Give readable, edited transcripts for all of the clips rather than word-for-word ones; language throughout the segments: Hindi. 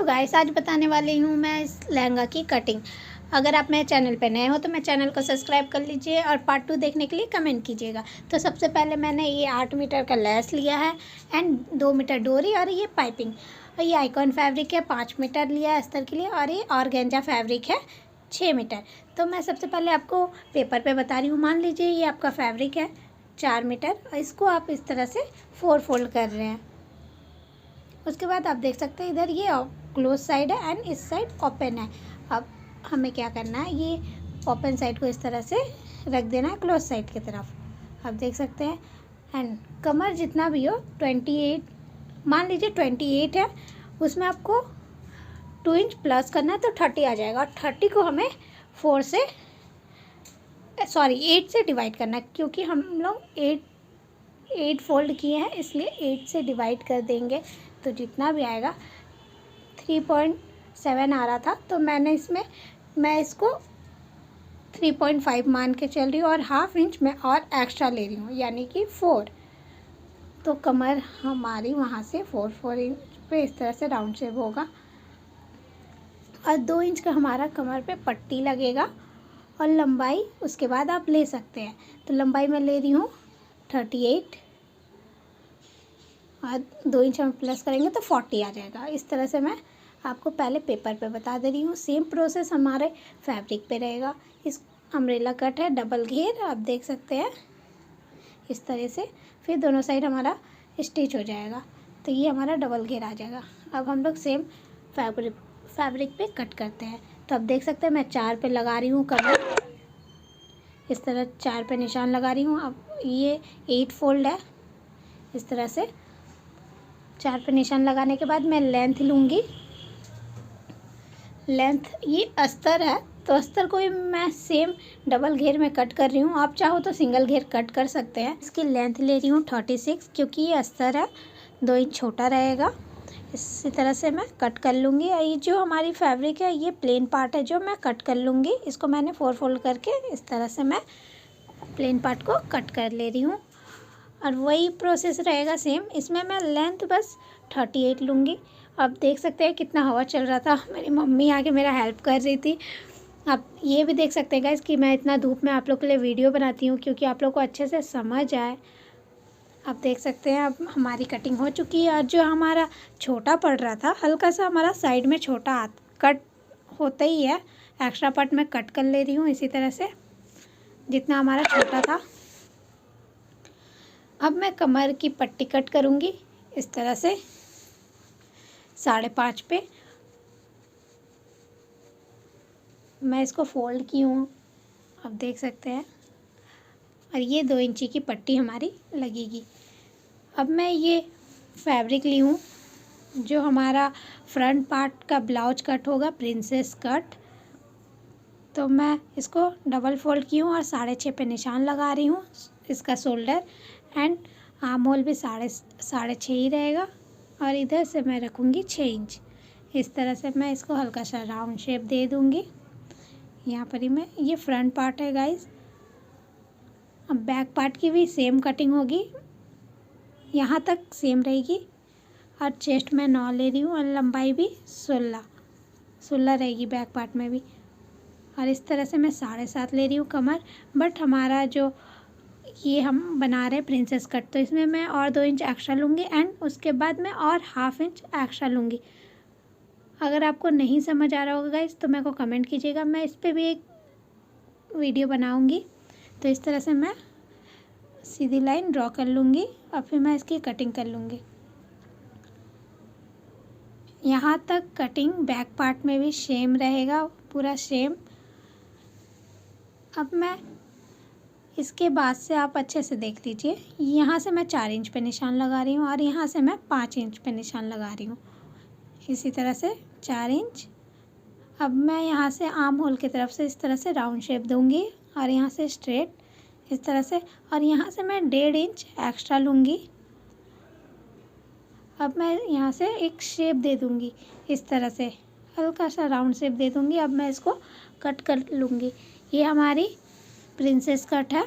गाइस, आज बताने वाली हूँ मैं इस लहंगा की कटिंग। अगर आप मेरे चैनल पर नए हो तो मेरे चैनल को सब्सक्राइब कर लीजिए और पार्ट 2 देखने के लिए कमेंट कीजिएगा। तो सबसे पहले मैंने ये 8 मीटर का लेस लिया है एंड 2 मीटर डोरी और ये पाइपिंग, और ये आइकॉन फैब्रिक है 5 मीटर लिया है अस्तर के लिए, और ये ऑर्गेन्जा फैब्रिक है 6 मीटर। तो मैं सबसे पहले आपको पेपर पे बता रही हूँ। मान लीजिए ये आपका फैब्रिक है 4 मीटर और इसको आप इस तरह से 4 फोल्ड कर रहे हैं। उसके बाद आप देख सकते हैं इधर ये क्लोज साइड है एंड इस साइड ओपन है। अब हमें क्या करना है, ये ओपन साइड को इस तरह से रख देना है क्लोज साइड की तरफ। आप देख सकते हैं एंड कमर जितना भी हो 28, मान लीजिए 28 है, उसमें आपको 2 इंच प्लस करना है तो 30 आ जाएगा। और 30 को हमें 8 से डिवाइड करना है, क्योंकि हम लोग 8 फोल्ड किए हैं इसलिए 8 से डिवाइड कर देंगे तो जितना भी आएगा 3.7 आ रहा था, तो मैं इसको 3.5 मान के चल रही हूँ और ½ इंच मैं और एक्स्ट्रा ले रही हूँ, यानी कि 4। तो कमर हमारी वहाँ से 4 इंच पे इस तरह से राउंड शेप होगा और 2 इंच का हमारा कमर पे पट्टी लगेगा। और लंबाई उसके बाद आप ले सकते हैं, तो लंबाई मैं ले रही हूँ 38 और 2 इंच हम प्लस करेंगे तो 40 आ जाएगा। इस तरह से मैं आपको पहले पेपर पे बता दे रही हूँ। सेम प्रोसेस हमारे फैब्रिक पे रहेगा। इस अम्ब्रेला कट है डबल घेर, आप देख सकते हैं इस तरह से, फिर दोनों साइड हमारा स्टिच हो जाएगा तो ये हमारा डबल घेर आ जाएगा। अब हम लोग सेम फैब्रिक पे कट करते हैं। तो आप देख सकते हैं मैं 4 पे लगा रही हूँ कमर, इस तरह 4 पे निशान लगा रही हूँ। अब ये 8 फोल्ड है, इस तरह से 4 पे निशान लगाने के बाद मैं लेंथ लूँगी। लेंथ ये अस्तर है तो अस्तर को भी मैं सेम डबल घेर में कट कर रही हूँ। आप चाहो तो सिंगल घेर कट कर सकते हैं। इसकी लेंथ ले रही हूँ 36, क्योंकि ये अस्तर है 2 इंच छोटा रहेगा। इसी तरह से मैं कट कर लूँगी। और ये जो हमारी फैब्रिक है ये प्लेन पार्ट है जो मैं कट कर लूँगी। इसको मैंने 4 फोल्ड करके इस तरह से मैं प्लेन पार्ट को कट कर ले रही हूँ और वही प्रोसेस रहेगा सेम। इसमें मैं लेंथ बस 38 लूँगी। आप देख सकते हैं कितना हवा चल रहा था, मेरी मम्मी आके मेरा हेल्प कर रही थी। आप ये भी देख सकते हैं गाइस कि मैं इतना धूप में आप लोग के लिए वीडियो बनाती हूँ क्योंकि आप लोग को अच्छे से समझ आए। आप देख सकते हैं अब हमारी कटिंग हो चुकी है। और जो हमारा छोटा पड़ रहा था, हल्का सा हमारा साइड में छोटा कट होता ही है, एक्स्ट्रा पार्ट मैं कट कर ले रही हूँ इसी तरह से जितना हमारा छोटा था। अब मैं कमर की पट्टी कट करूँगी इस तरह से 5.5 पे। मैं इसको फोल्ड की हूँ, आप देख सकते हैं, और ये 2 इंची की पट्टी हमारी लगेगी। अब मैं ये फैब्रिक ली हूँ जो हमारा फ्रंट पार्ट का ब्लाउज कट होगा, प्रिंसेस कट। तो मैं इसको डबल फोल्ड की हूँ और 6.5 पे निशान लगा रही हूँ। इसका शोल्डर एंड आर्म होल भी 6.5 ही रहेगा और इधर से मैं रखूँगी 6 इंच। इस तरह से मैं इसको हल्का सा राउंड शेप दे दूँगी। यहाँ पर ही मैं, ये फ्रंट पार्ट है गाइस। अब बैक पार्ट की भी सेम कटिंग होगी, यहाँ तक सेम रहेगी। और चेस्ट में 9 ले रही हूँ और लंबाई भी 16 रहेगी बैक पार्ट में भी। और इस तरह से मैं 7.5 ले रही हूँ कमर। बट हमारा जो ये हम बना रहे हैं प्रिंसेस कट, तो इसमें मैं और 2 इंच एक्स्ट्रा लूँगी एंड उसके बाद मैं और ½ इंच एक्स्ट्रा लूँगी। अगर आपको नहीं समझ आ रहा होगा गाइस तो मेरे को कमेंट कीजिएगा, मैं इस पर भी एक वीडियो बनाऊँगी। तो इस तरह से मैं सीधी लाइन ड्रॉ कर लूँगी और फिर मैं इसकी कटिंग कर लूँगी। यहाँ तक कटिंग बैक पार्ट में भी सेम रहेगा, पूरा सेम। अब मैं इसके बाद से आप अच्छे से देख लीजिए, यहाँ से मैं 4 इंच पे निशान लगा रही हूँ और यहाँ से मैं 5 इंच पे निशान लगा रही हूँ, इसी तरह से 4 इंच। अब मैं यहाँ से आर्म होल की तरफ से इस तरह से राउंड शेप दूँगी और यहाँ से स्ट्रेट इस तरह से, और यहाँ से मैं 1.5 इंच एक्स्ट्रा लूँगी। अब मैं यहाँ से एक शेप दे दूँगी, इस तरह से हल्का सा राउंड शेप दे दूँगी। अब मैं इसको कट कर लूँगी। ये हमारी प्रिंसेस कट है।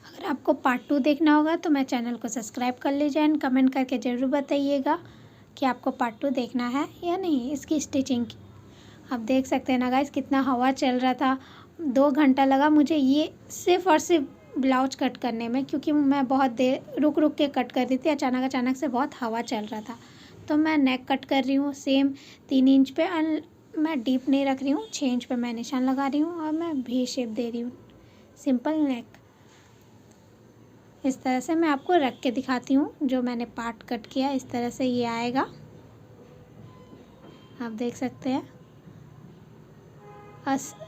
अगर आपको पार्ट 2 देखना होगा तो मैं चैनल को सब्सक्राइब कर लीजिए एंड कमेंट करके ज़रूर बताइएगा कि आपको पार्ट 2 देखना है या नहीं इसकी स्टिचिंग की। आप देख सकते हैं ना गाइस कितना हवा चल रहा था। 2 घंटा लगा मुझे ये सिर्फ और सिर्फ ब्लाउज कट करने में, क्योंकि मैं बहुत देर रुक रुक के कट कर रही थी। अचानक से बहुत हवा चल रहा था। तो मैं नेक कट कर रही हूँ सेम 3 इंच पे एंड मैं डीप नहीं रख रही हूँ। 6 इंच पे मैं निशान लगा रही हूँ और मैं वी शेप दे रही हूँ, सिंपल नेक। इस तरह से मैं आपको रख के दिखाती हूँ जो मैंने पार्ट कट किया। इस तरह से ये आएगा, आप देख सकते हैं।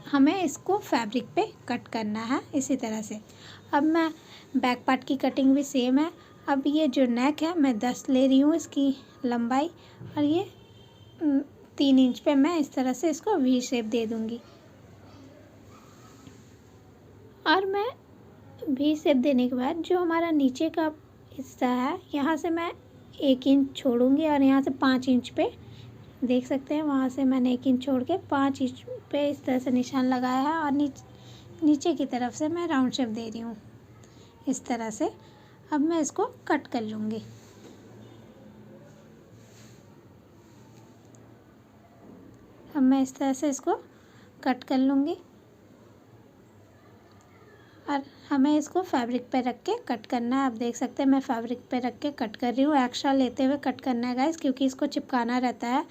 हमें इसको फैब्रिक पे कट करना है इसी तरह से। अब मैं बैक पार्ट की कटिंग भी सेम है। अब ये जो नेक है मैं 10 ले रही हूँ इसकी लंबाई, और ये 3 इंच पे मैं इस तरह से इसको वी शेप दे दूँगी। और मैं वी शेप देने के बाद जो हमारा नीचे का हिस्सा है यहाँ से मैं 1 इंच छोड़ूंगी और यहाँ से 5 इंच पे देख सकते हैं, वहाँ से मैंने 1 इंच छोड़ के 5 इंच पे इस तरह से निशान लगाया है। और नीचे की तरफ से मैं राउंड शेप दे रही हूँ इस तरह से। अब मैं इसको कट कर लूँगी। अब मैं इस तरह से इसको कट कर लूँगी और हमें इसको फैब्रिक पे रख के कट करना है। आप देख सकते हैं मैं फैब्रिक पे रख के कट कर रही हूँ। एक्स्ट्रा लेते हुए कट करना है गाइस, क्योंकि इसको चिपकाना रहता है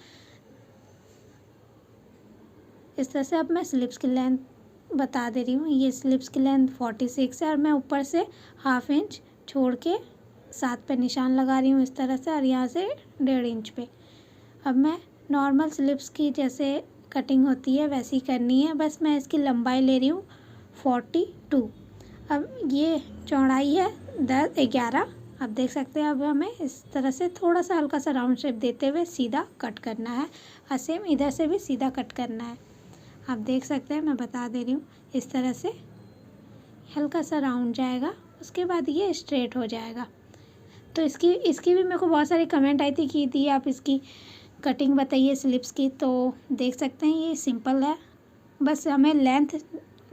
इस तरह से। अब मैं स्लिप्स की लेंथ बता दे रही हूँ। ये स्लिप्स की लेंथ 46 है और मैं ऊपर से 1/2 इंच छोड़ के 7 पे निशान लगा रही हूँ इस तरह से, और यहाँ से 1.5 इंच पे। अब मैं नॉर्मल स्लिप्स की जैसे कटिंग होती है वैसी करनी है, बस मैं इसकी लंबाई ले रही हूँ 42। अब ये चौड़ाई है 11। आप देख सकते हैं। अब हमें इस तरह से थोड़ा सा हल्का सा राउंड शेप देते हुए सीधा कट करना है और सेम इधर से भी सीधा कट करना है। आप देख सकते हैं मैं बता दे रही हूँ इस तरह से हल्का सा राउंड जाएगा, उसके बाद ये स्ट्रेट हो जाएगा। तो इसकी भी मेरे को बहुत सारी कमेंट आई थी कि दी आप इसकी कटिंग बताइए स्लिप्स की। तो देख सकते हैं ये सिंपल है, बस हमें लेंथ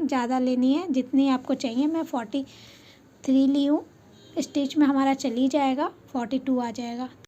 ज़्यादा लेनी है जितनी आपको चाहिए। मैं 43 ली हूँ, स्टिच में हमारा चल ही जाएगा, 42 आ जाएगा।